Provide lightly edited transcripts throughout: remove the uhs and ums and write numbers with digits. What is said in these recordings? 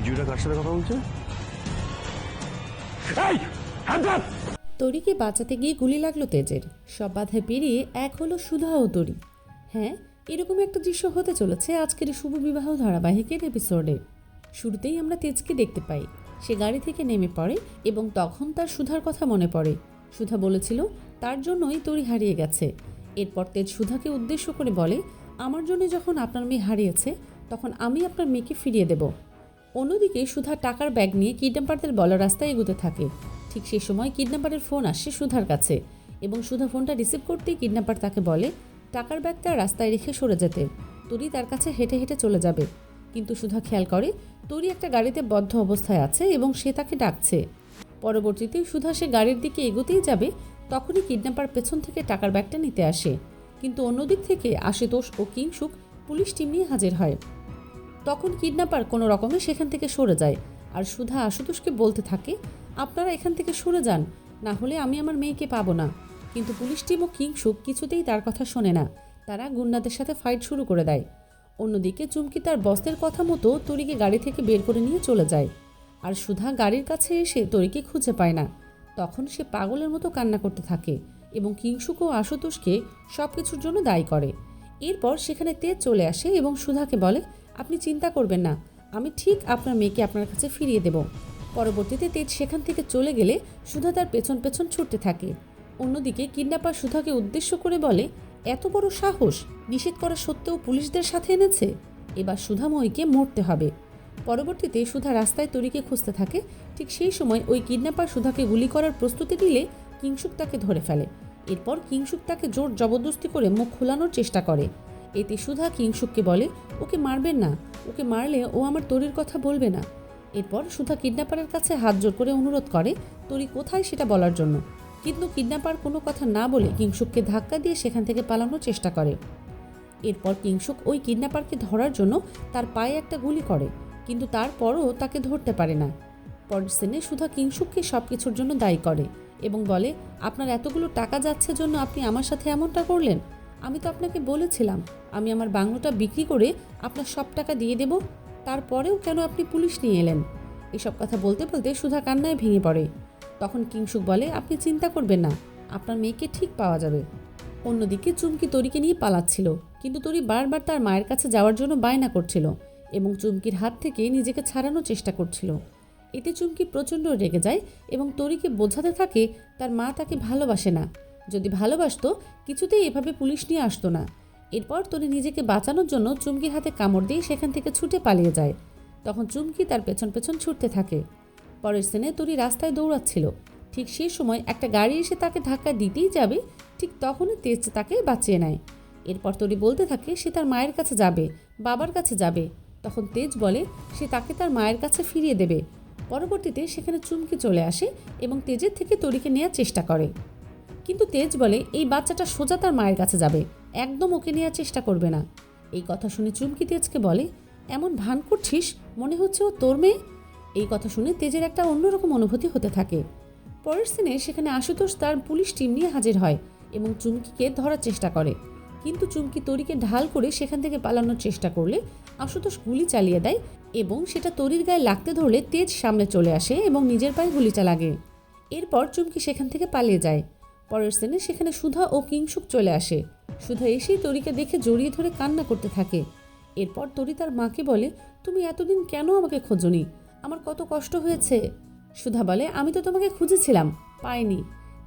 বিজুটা কার সাথে কথা বলছে? তরিকে বাঁচাতে গিয়ে গুলি লাগলো তেজের। সব বাধা পেরিয়ে এক হলো সুধা ও তরি। হ্যাঁ, এরকম একটা দৃশ্য হতে চলেছে আজকের শুভ বিবাহ ধারাবাহিকের এপিসোডে। শুরুতেই আমরা তেজকে দেখতে পাই। সে গাড়ি থেকে নেমে পড়ে এবং তখন তার সুধার কথা মনে পড়ে। সুধা বলেছিল তার জন্যই তরি হারিয়ে গেছে। এরপর তেজ সুধাকে উদ্দেশ্য করে বলে, আমার জন্য যখন আপনার মেয়ে হারিয়েছে তখন আমি আপনার মেয়েকে ফিরিয়ে দেব। অন্যদিকে সুধা টাকার ব্যাগ নিয়ে কিডন্যাপারদের বলা রাস্তায় এগোতে থাকে। ঠিক সেই সময় কিডন্যাপারের ফোন আসে সুধার কাছে এবং সুধা ফোনটা রিসিভ করতেই কিডন্যাপার তাকে বলে টাকার ব্যাগটা রাস্তায় রেখে সরে যেতে। তরি তার কাছে হেঁটে হেঁটে চলে যাবে, কিন্তু সুধা খেয়াল করে তরি একটা গাড়িতে বদ্ধ অবস্থায় আছে এবং সে তাকে ডাকছে। পরবর্তীতে সুধা সে গাড়ির দিকে এগোতেই যাবে, তখনই কিডন্যাপার পেছন থেকে টাকার ব্যাগটা নিতে আসে। কিন্তু অন্যদিক থেকে আশুতোষ ও কিংসুক পুলিশ টিম নিয়ে হাজির হয়। তখন কিডন্যাপার কোনো রকমে সেখান থেকে সরে যায় আর সুধা আশুতোষকে বলতে থাকে, আপনারা এখান থেকে সরে যান, না হলে আমি আমার মেয়েকে পাবো না। কিন্তু পুলিশ টিম ও কিংসুক কিছুতেই তার কথা শোনে না। তারা গুন্ডাদের সাথে ফাইট শুরু করে দেয়। অন্যদিকে চুমকি তার বসের কথা মতো তরিকে গাড়ি থেকে বের করে নিয়ে চলে যায়। আর সুধা গাড়ির কাছে এসে তরিকে খুঁজে পায় না। তখন সে পাগলের মতো কান্না করতে থাকে এবং কিংসুক ও আশুতোষকে সব কিছুর জন্য দায়ী করে। এরপর সেখানে তেজ চলে আসে এবং সুধাকে বলে, আপনি চিন্তা করবেন না, আমি ঠিক আপনার মেয়েকে আপনার কাছে ফিরিয়ে দেব। পরবর্তীতে তেজ সেখান থেকে চলে গেলে সুধা তার পেছন পেছন ছুটতে থাকে। অন্যদিকে কিডন্যাপার সুধাকে উদ্দেশ্য করে বলে, এত বড় সাহস, নিষেধ করা সত্ত্বেও পুলিশদের সাথে এনেছে, এবার সুধাময়ীকে মরতে হবে। পরবর্তীতে সুধা রাস্তায় তরিকে খুঁজতে থাকে। ঠিক সেই সময় ওই কিডন্যাপার সুধাকে গুলি করার প্রস্তুতি নিলে কিংসুক তাকে ধরে ফেলে। এরপর কিংসুক তাকে জোর জবরদস্তি করে মুখ খোলানোর চেষ্টা করে। এতে সুধা কিংসুককে বলে, ওকে মারবেন না, ওকে মারলে ও আমার তরির কথা বলবে না। এরপর সুধা কিডন্যাপারের কাছে হাত জোর করে অনুরোধ করে তরি কোথায় সেটা বলার জন্য, কিন্তু কিডন্যাপার কোনো কথা না বলে কিংসুককে ধাক্কা দিয়ে সেখান থেকে পালানোর চেষ্টা করে। এরপর কিংসুক ওই কিডন্যাপারকে ধরার জন্য তার পায়ে একটা গুলি করে, কিন্তু তারপরও তাকে ধরতে পারে না। পরের সিনে সুধা কিংসুককে সব কিছুর জন্য দায়ী করে এবং বলে, আপনার এতগুলো টাকা যাচ্ছে জন্য আপনি আমার সাথে এমনটা করলেন। আমি তো আপনাকে বলেছিলাম আমি আমার বাংলোটা বিক্রি করে আপনার সব টাকা দিয়ে দেব, তারপরেও কেন আপনি পুলিশ নিয়ে এলেন? এসব কথা বলতে বলতে সুধা কান্নায় ভেঙে পড়ে। তখন কিংসুক বলে, আপনি চিন্তা করবেন না, আপনার মেয়েকে ঠিক পাওয়া যাবে। অন্যদিকে চুমকি তরিকে নিয়ে পালাচ্ছিল, কিন্তু তরি বারবার তার মায়ের কাছে যাওয়ার জন্য বায়না করছিল এবং চুমকির হাত থেকে নিজেকে ছাড়ানোর চেষ্টা করছিল। এতে চুমকি প্রচণ্ড রেগে যায় এবং তরিকে বোঝাতে থাকে তার মা তাকে ভালোবাসে না, যদি ভালোবাসতো কিছুতেই এভাবে পুলিশ নিয়ে আসতো না। এরপর তরি নিজেকে বাঁচানোর জন্য চুমকির হাতে কামড় দিয়ে সেখান থেকে ছুটে পালিয়ে যায়। তখন চুমকি তার পেছন পেছন ছুটতে থাকে। পরের সিনে তরি রাস্তায় দৌড়াচ্ছিল। ঠিক সেই সময় একটা গাড়ি এসে তাকে ধাক্কা দিতেই যাবে, ঠিক তখনই তেজ তাকে বাঁচিয়ে নেয়। এরপর তরি বলতে থাকে সে তার মায়ের কাছে যাবে, বাবার কাছে যাবে। তখন তেজ বলে সে তাকে তার মায়ের কাছে ফিরিয়ে দেবে। পরবর্তীতে সেখানে চুমকি চলে আসে এবং তেজের থেকে তরিকে নেওয়ার চেষ্টা করে, কিন্তু তেজ বলে এই বাচ্চাটা সোজা তার মায়ের কাছে যাবে, একদম ওকে নেওয়ার চেষ্টা করবে না। এই কথা শুনে চুমকি তেজকে বলে, এমন ভান করছিস, মনে হচ্ছে ও তোর মেয়ে। এই কথা শুনে তেজের একটা অন্যরকম অনুভূতি হতে থাকে। পরের সিনে সেখানে আশুতোষ তার পুলিশ টিম নিয়ে হাজির হয় এবং চুমকিকে ধরার চেষ্টা করে, কিন্তু চুমকি তরিকে ঢাল করে সেখান থেকে পালানোর চেষ্টা করলে আশুতোষ গুলি চালিয়ে দেয় এবং সেটা তরির গায়ে লাগতে ধরলে তেজ সামনে চলে আসে এবং নিজের পায়ে গুলিটা লাগে। এরপর চুমকি সেখান থেকে পালিয়ে যায়। পরের সিনে সেখানে সুধা ও কিংসুক চলে আসে। সুধা এসেই তরিকে দেখে জড়িয়ে ধরে কান্না করতে থাকে। এরপর তরি তার মাকে বলে, তুমি এতদিন কেন আমাকে খোঁজনি, আমার কত কষ্ট হয়েছে। সুধা বলে, আমি তো তোমাকে খুঁজেছিলাম, পাইনি।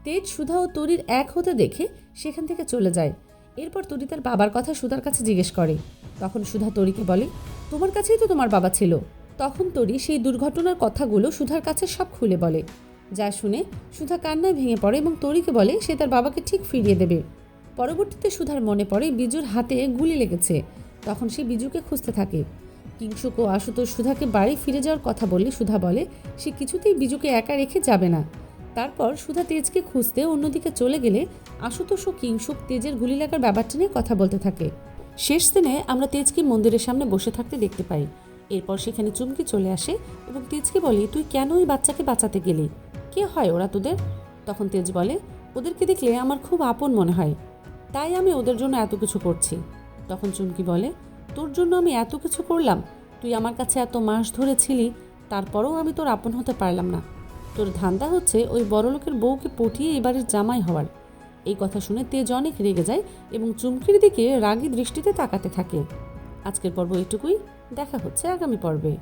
তেজ সুধা ও তরির এক হতে দেখে সেখান থেকে চলে যায়। এরপর তরি তার বাবার কথা সুধার কাছে জিজ্ঞেস করে। তখন সুধা তরিকে বলে, তোমার কাছেই তো তোমার বাবা ছিল। তখন তরি সেই দুর্ঘটনার কথাগুলো সুধার কাছে সব খুলে বলে, যা শুনে সুধা কান্নায় ভেঙে পড়ে এবং তরিকে বলে সে তার বাবাকে ঠিক ফিরিয়ে দেবে। পরবর্তীতে সুধার মনে পড়ে বিজুর হাতে গুলি লেগেছে। তখন সে বিজুকে খুঁজতে থাকে। কিংসুক ও আশুতোষ সুধাকে বাড়ি ফিরে যাওয়ার কথা বললে সুধা বলে সে কিছুতেই বিজুকে একা রেখে যাবে না। তারপর সুধা তেজকে খুঁজতে অন্যদিকে চলে গেলে আশুতোষ ও কিংসুক তেজের গুলি লাগার ব্যাপারটা নিয়ে কথা বলতে থাকে। শেষ দিনে আমরা তেজকে মন্দিরের সামনে বসে থাকতে দেখতে পাই। এরপর সেখানে চুমকি চলে আসে এবং তেজকে বলে, তুই কেন ওই বাচ্চাকে বাঁচাতে গেলি, কে হয় ওরা তোদের? তখন তেজ বলে, ওদেরকে দেখলে আমার খুব আপন মনে হয়, তাই আমি ওদের জন্য এত কিছু করছি। তখন চুমকি বলে, তোর জন্য আমি এত কিছু করলাম, তুই আমার কাছে এত মাস ধরে ছিলি, তারপরেও আমি তোর আপন হতে পারলাম না। তোর ধান্দা হচ্ছে ওই বড়লোকের বউকে পটিয়ে এবারের জামাই হওয়ার। এই কথা শুনে তেজ অনেক রেগে যায় এবং চুমকির দিকে রাগী দৃষ্টিতে তাকাতে থাকে। আজকের পর্ব এটুকুই, দেখা হচ্ছে আগামী পর্বে।